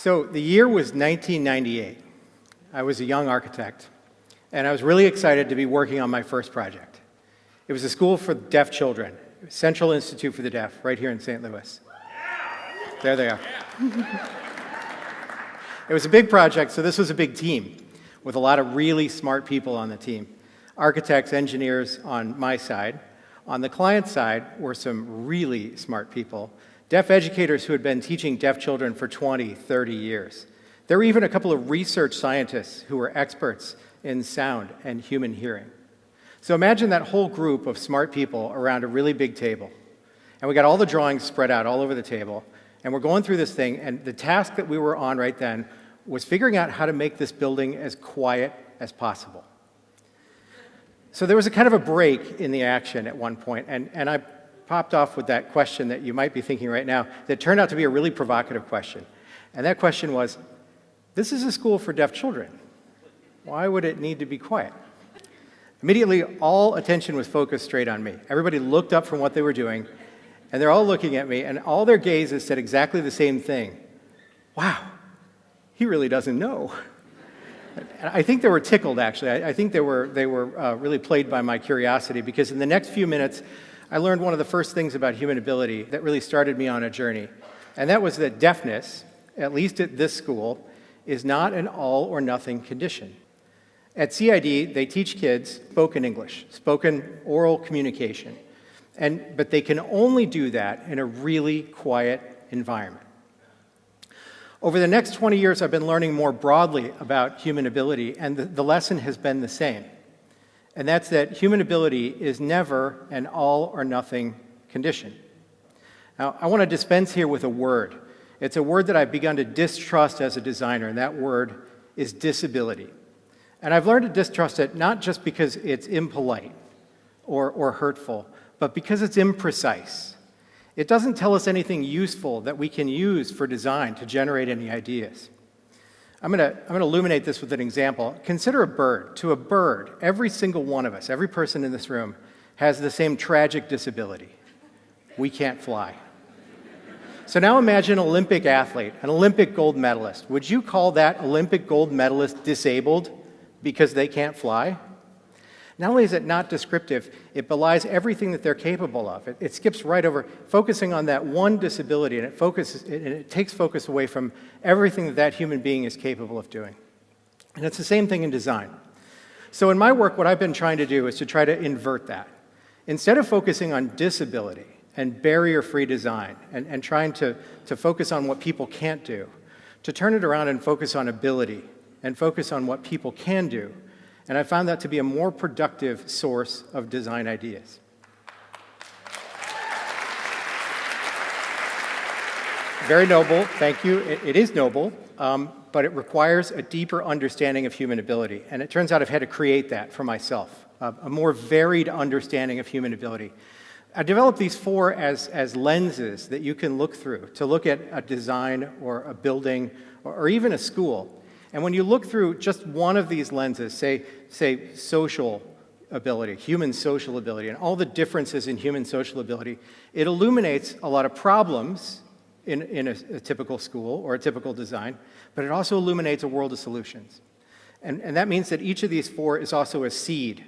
So the year was 1998. I was a young architect, and I was really excited to be working on my first project. It was a school for deaf children, Central Institute for the Deaf, right here in St. Louis. There they are. It was a big project, so this was a big team with a lot of really smart people on the team. Architects, engineers on my side. On the client side were some really smart people, deaf educators who had been teaching deaf children for 20, 30 years. There were even a couple of research scientists who were experts in sound and human hearing. So imagine that whole group of smart people around a really big table. And we got all the drawings spread out all over the table, and we're going through this thing, and the task that we were on right then was figuring out how to make this building as quiet as possible. So there was a kind of a break in the action at one point, and I popped off with that question that you might be thinking right now that turned out to be a really provocative question. And that question was, this is a school for deaf children. Why would it need to be quiet? Immediately, all attention was focused straight on me. Everybody looked up from what they were doing, and they're all looking at me, and all their gazes said exactly the same thing. Wow, he really doesn't know. And I think they were tickled, actually. I think they were really played by my curiosity, because in the next few minutes, I learned one of the first things about human ability that really started me on a journey, and that was that deafness, at least at this school, is not an all-or-nothing condition. At CID, they teach kids spoken English, spoken oral communication, but they can only do that in a really quiet environment. Over the next 20 years, I've been learning more broadly about human ability, and the lesson has been the same. And that's that human ability is never an all-or-nothing condition. Now, I want to dispense here with a word. It's a word that I've begun to distrust as a designer, and that word is disability. And I've learned to distrust it not just because it's impolite or hurtful, but because it's imprecise. It doesn't tell us anything useful that we can use for design to generate any ideas. I'm going to illuminate this with an example. Consider a bird. To a bird, every single one of us, every person in this room, has the same tragic disability. We can't fly. So now imagine an Olympic athlete, an Olympic gold medalist. Would you call that Olympic gold medalist disabled because they can't fly? Not only is it not descriptive, it belies everything that they're capable of. It skips right over focusing on that one disability, and it takes focus away from everything that that human being is capable of doing. And it's the same thing in design. So in my work, what I've been trying to do is to try to invert that. Instead of focusing on disability and barrier-free design and trying to focus on what people can't do, to turn it around and focus on ability and focus on what people can do. And I found that to be a more productive source of design ideas. Very noble, thank you. It is noble, but it requires a deeper understanding of human ability. And it turns out I've had to create that for myself, a more varied understanding of human ability. I developed these four as lenses that you can look through to look at a design or a building or even a school. And when you look through just one of these lenses, say social ability, human social ability, and all the differences in human social ability, it illuminates a lot of problems in a typical school or a typical design, but it also illuminates a world of solutions. And that means that each of these four is also a seed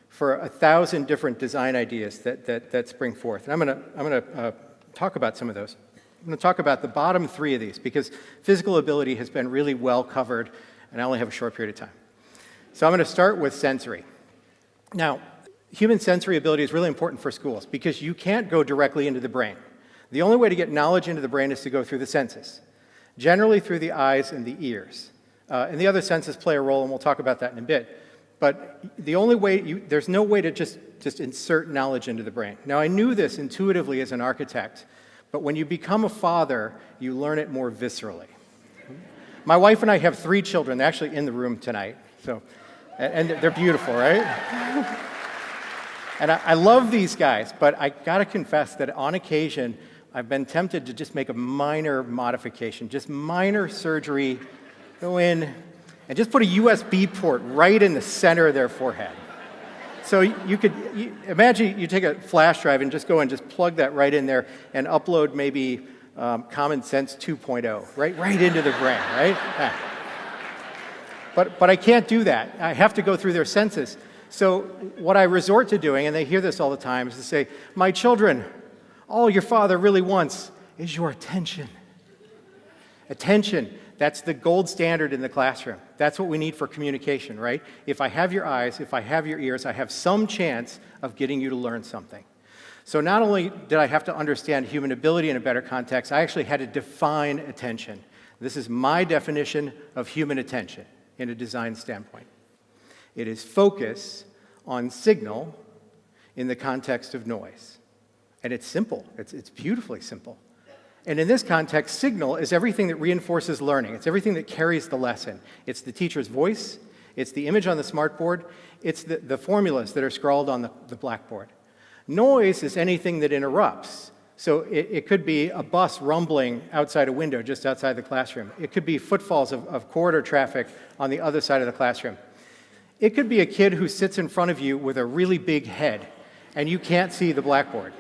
for 1,000 different design ideas that spring forth. And I'm gonna talk about some of those. I'm going to talk about the bottom three of these because physical ability has been really well covered, and I only have a short period of time. So I'm going to start with sensory. Now, human sensory ability is really important for schools because you can't go directly into the brain. The only way to get knowledge into the brain is to go through the senses, generally through the eyes and the ears. And the other senses play a role, and we'll talk about that in a bit. But the only way, there's no way to just insert knowledge into the brain. Now, I knew this intuitively as an architect, but when you become a father, you learn it more viscerally. My wife and I have 3 children. They're actually in the room tonight. And they're beautiful, right? And I love these guys, but I gotta confess that on occasion, I've been tempted to just make a minor modification, just minor surgery, go in, and just put a USB port right in the center of their forehead. So imagine you take a flash drive and just go and just plug that right in there and upload maybe Common Sense 2.0, right into the brain, right? Yeah. But I can't do that. I have to go through their senses. So what I resort to doing, and they hear this all the time, is to say, my children, all your father really wants is your attention. Attention, that's the gold standard in the classroom. That's what we need for communication, right? If I have your eyes, if I have your ears, I have some chance of getting you to learn something. So not only did I have to understand human ability in a better context, I actually had to define attention. This is my definition of human attention in a design standpoint. It is focus on signal in the context of noise. And it's simple. It's beautifully simple. And in this context, signal is everything that reinforces learning. It's everything that carries the lesson. It's the teacher's voice. It's the image on the smartboard. It's the formulas that are scrawled on the blackboard. Noise is anything that interrupts. So it could be a bus rumbling outside a window just outside the classroom. It could be footfalls of corridor traffic on the other side of the classroom. It could be a kid who sits in front of you with a really big head, and you can't see the blackboard.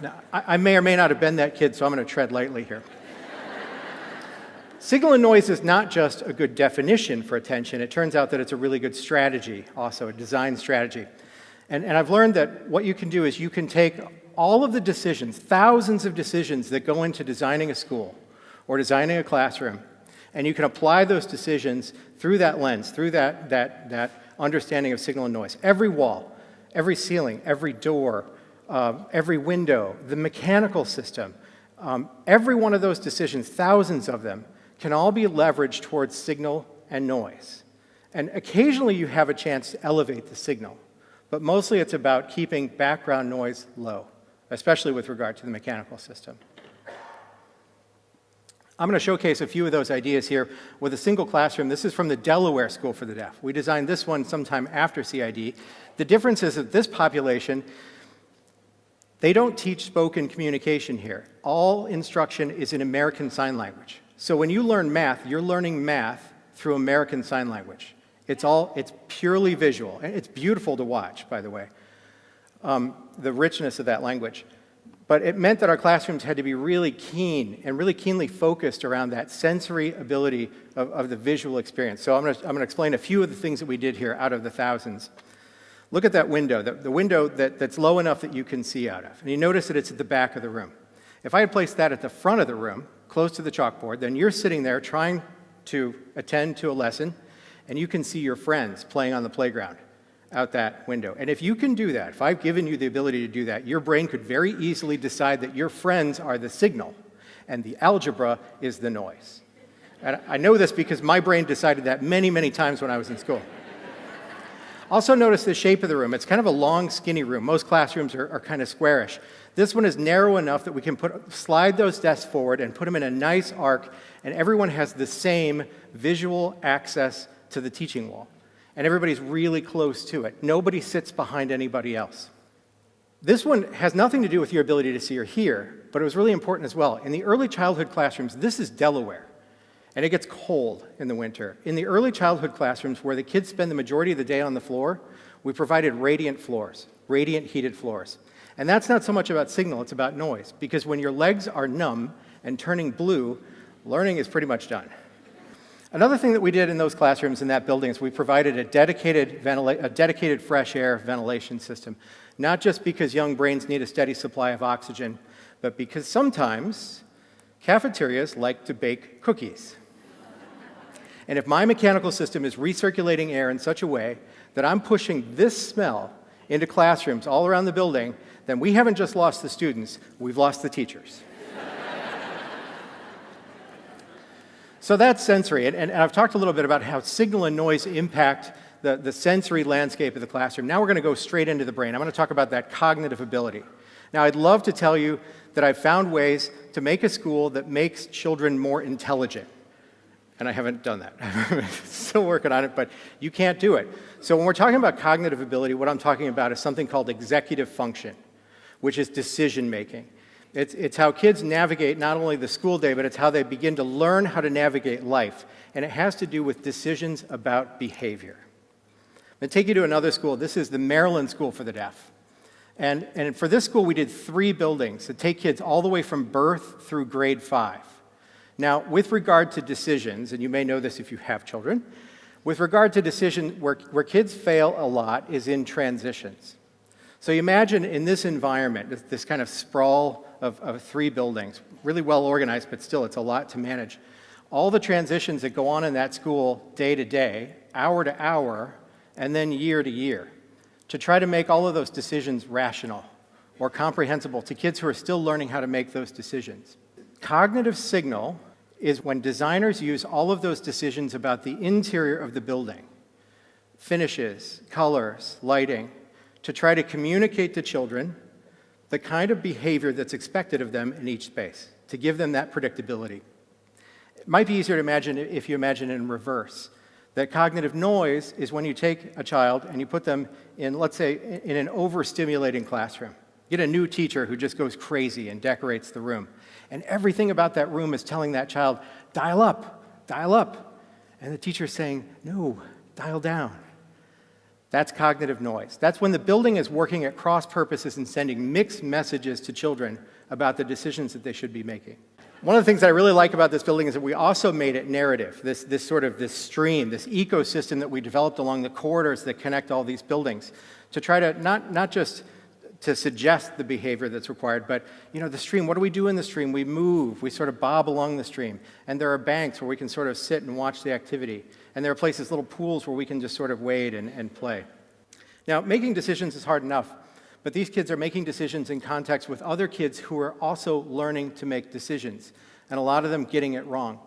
Now, I may or may not have been that kid, so I'm going to tread lightly here. Signal and noise is not just a good definition for attention. It turns out that it's a really good strategy, also a design strategy. And I've learned that what you can do is you can take all of the decisions, thousands of decisions that go into designing a school or designing a classroom, and you can apply those decisions through that lens, through that understanding of signal and noise. Every wall, every ceiling, every door, every window, the mechanical system, every one of those decisions, thousands of them, can all be leveraged towards signal and noise. And occasionally you have a chance to elevate the signal, but mostly it's about keeping background noise low, especially with regard to the mechanical system. I'm going to showcase a few of those ideas here with a single classroom. This is from the Delaware School for the Deaf. We designed this one sometime after CID. The difference is that this population, they don't teach spoken communication here. All instruction is in American Sign Language. So when you learn math, you're learning math through American Sign Language. It's purely visual. And it's beautiful to watch, by the way, the richness of that language. But it meant that our classrooms had to be really keen and really keenly focused around that sensory ability of the visual experience. So I'm going to explain a few of the things that we did here out of the thousands. Look at that window, the window that's low enough that you can see out of. And you notice that it's at the back of the room. If I had placed that at the front of the room, close to the chalkboard, then you're sitting there trying to attend to a lesson, and you can see your friends playing on the playground out that window. And if you can do that, if I've given you the ability to do that, your brain could very easily decide that your friends are the signal and the algebra is the noise. And I know this because my brain decided that many, many times when I was in school. Also notice the shape of the room. It's kind of a long, skinny room. Most classrooms are kind of squarish. This one is narrow enough that we can slide those desks forward and put them in a nice arc, and everyone has the same visual access to the teaching wall. And everybody's really close to it. Nobody sits behind anybody else. This one has nothing to do with your ability to see or hear, but it was really important as well. In the early childhood classrooms, this is Delaware, and it gets cold in the winter. In the early childhood classrooms, where the kids spend the majority of the day on the floor, we provided radiant floors, radiant heated floors. And that's not so much about signal, it's about noise, because when your legs are numb and turning blue, learning is pretty much done. Another thing that we did in those classrooms in that building is we provided a dedicated fresh air ventilation system, not just because young brains need a steady supply of oxygen, but because sometimes cafeterias like to bake cookies. And if my mechanical system is recirculating air in such a way that I'm pushing this smell into classrooms all around the building, then we haven't just lost the students, we've lost the teachers. So that's sensory, and I've talked a little bit about how signal and noise impact the sensory landscape of the classroom. Now we're going to go straight into the brain. I'm going to talk about that cognitive ability. Now I'd love to tell you that I've found ways to make a school that makes children more intelligent. And I haven't done that. I'm still working on it, but you can't do it. So when we're talking about cognitive ability, what I'm talking about is something called executive function, which is decision making. It's how kids navigate not only the school day, but it's how they begin to learn how to navigate life. And it has to do with decisions about behavior. I'm going to take you to another school. This is the Maryland School for the Deaf. And for this school, we did 3 buildings to take kids all the way from birth through grade 5. Now, with regard to decisions, and you may know this if you have children, with regard to decision, where kids fail a lot is in transitions. So you imagine in this environment, this kind of sprawl of 3 buildings, really well organized, but still it's a lot to manage. All the transitions that go on in that school day to day, hour to hour, and then year to year, to try to make all of those decisions rational or comprehensible to kids who are still learning how to make those decisions. Cognitive signal is when designers use all of those decisions about the interior of the building, finishes, colors, lighting, to try to communicate to children the kind of behavior that's expected of them in each space, to give them that predictability. It might be easier to imagine if you imagine it in reverse, that cognitive noise is when you take a child and you put them in, let's say, in an overstimulating classroom. Get a new teacher who just goes crazy and decorates the room. And everything about that room is telling that child, dial up, dial up. And the teacher's saying, no, dial down. That's cognitive noise. That's when the building is working at cross purposes and sending mixed messages to children about the decisions that they should be making. One of the things that I really like about this building is that we also made it narrative, this stream, this ecosystem that we developed along the corridors that connect all these buildings to try to not just to suggest the behavior that's required, but the stream, what do we do in the stream? We move, we sort of bob along the stream, and there are banks where we can sort of sit and watch the activity, and there are places, little pools where we can just sort of wade and play. Now, making decisions is hard enough, but these kids are making decisions in context with other kids who are also learning to make decisions, and a lot of them getting it wrong.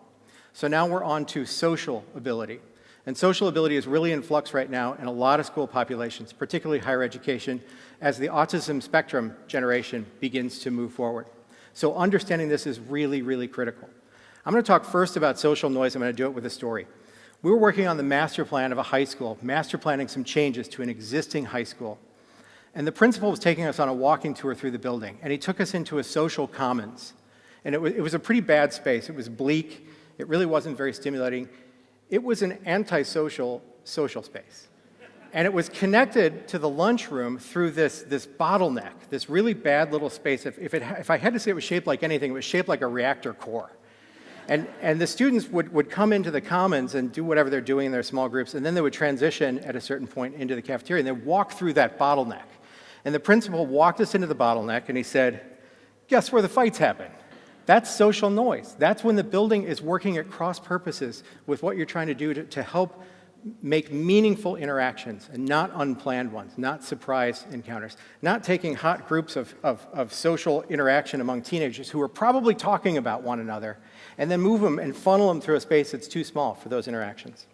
So now we're on to social ability. And social ability is really in flux right now in a lot of school populations, particularly higher education, as the autism spectrum generation begins to move forward. So understanding this is really, really critical. I'm going to talk first about social noise. I'm going to do it with a story. We were working on the master plan of a high school, master planning some changes to an existing high school. And the principal was taking us on a walking tour through the building, and he took us into a social commons. And it was a pretty bad space. It was bleak. It really wasn't very stimulating. It was an antisocial social space. And it was connected to the lunchroom through this bottleneck, this really bad little space. If I had to say it was shaped like anything, it was shaped like a reactor core. And the students would come into the commons and do whatever they're doing in their small groups, and then they would transition at a certain point into the cafeteria, and they'd walk through that bottleneck. And the principal walked us into the bottleneck, and he said, guess where the fights happen? That's social noise. That's when the building is working at cross purposes with what you're trying to do to help make meaningful interactions and not unplanned ones, not surprise encounters, not taking hot groups of social interaction among teenagers who are probably talking about one another and then move them and funnel them through a space that's too small for those interactions.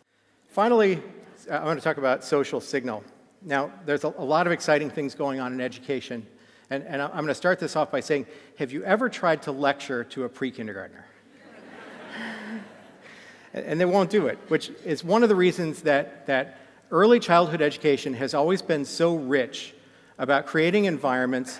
Finally, I want to talk about social signal. Now, there's a lot of exciting things going on in education. And I'm going to start this off by saying, have you ever tried to lecture to a pre-kindergartner? And they won't do it, which is one of the reasons that early childhood education has always been so rich about creating environments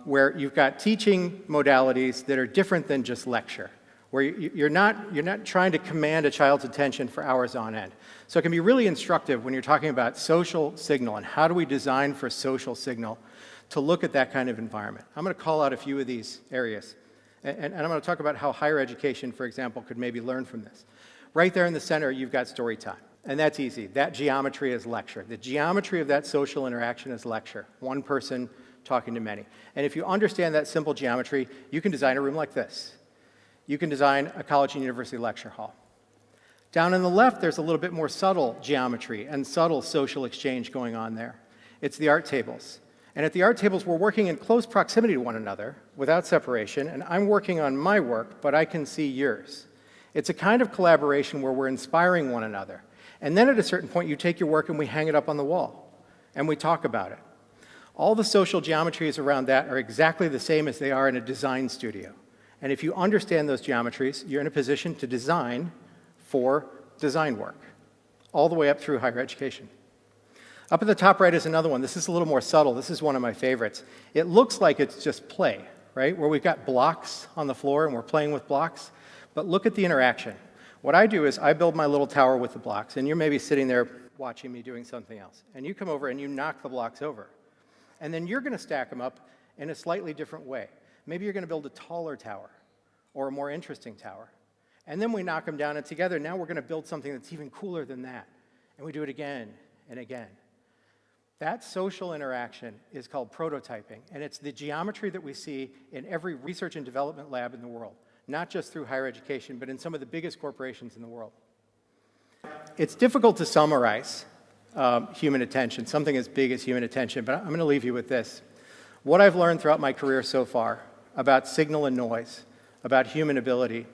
where you've got teaching modalities that are different than just lecture, where you're not trying to command a child's attention for hours on end. So it can be really instructive when you're talking about social signal and how do we design for social signal to look at that kind of environment. I'm going to call out a few of these areas. And I'm going to talk about how higher education, for example, could maybe learn from this. Right there in the center, you've got story time. And that's easy. That geometry is lecture. The geometry of that social interaction is lecture. One person talking to many. And if you understand that simple geometry, you can design a room like this. You can design a college and university lecture hall. Down on the left, there's a little bit more subtle geometry and subtle social exchange going on there. It's the art tables. And at the art tables, we're working in close proximity to one another without separation, and I'm working on my work, but I can see yours. It's a kind of collaboration where we're inspiring one another. And then at a certain point, you take your work and we hang it up on the wall, and we talk about it. All the social geometries around that are exactly the same as they are in a design studio. And if you understand those geometries, you're in a position to design for design work, all the way up through higher education. Up at the top right is another one. This is a little more subtle. This is one of my favorites. It looks like it's just play, right? Where we've got blocks on the floor and we're playing with blocks. But look at the interaction. What I do is I build my little tower with the blocks, and you're maybe sitting there watching me doing something else. And you come over and you knock the blocks over. And then you're going to stack them up in a slightly different way. Maybe you're going to build a taller tower or a more interesting tower. And then we knock them down, and together now we're going to build something that's even cooler than that. And we do it again and again. That social interaction is called prototyping, and it's the geometry that we see in every research and development lab in the world, not just through higher education, but in some of the biggest corporations in the world. It's difficult to summarize human attention, something as big as human attention, but I'm going to leave you with this. What I've learned throughout my career so far about signal and noise, about human ability,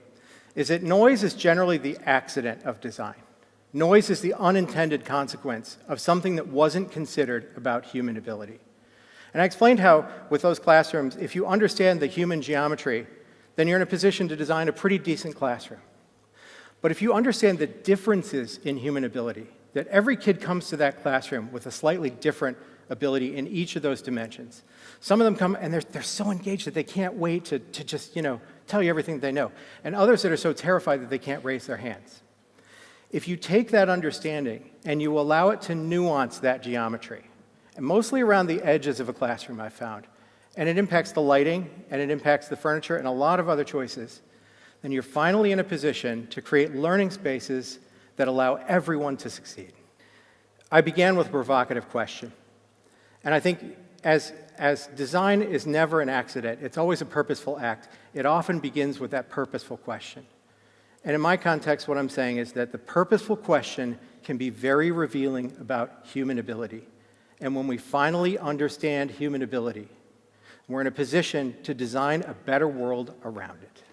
is that noise is generally the accident of design. Noise is the unintended consequence of something that wasn't considered about human ability. And I explained how, with those classrooms, if you understand the human geometry, then you're in a position to design a pretty decent classroom. But if you understand the differences in human ability, that every kid comes to that classroom with a slightly different ability in each of those dimensions. Some of them come and they're so engaged that they can't wait to just, tell you everything that they know. And others that are so terrified that they can't raise their hands. If you take that understanding and you allow it to nuance that geometry, and mostly around the edges of a classroom I've found, and it impacts the lighting, and it impacts the furniture, and a lot of other choices, then you're finally in a position to create learning spaces that allow everyone to succeed. I began with a provocative question. And I think as design is never an accident, it's always a purposeful act, it often begins with that purposeful question. And in my context, what I'm saying is that the purposeful question can be very revealing about human ability. And when we finally understand human ability, we're in a position to design a better world around it.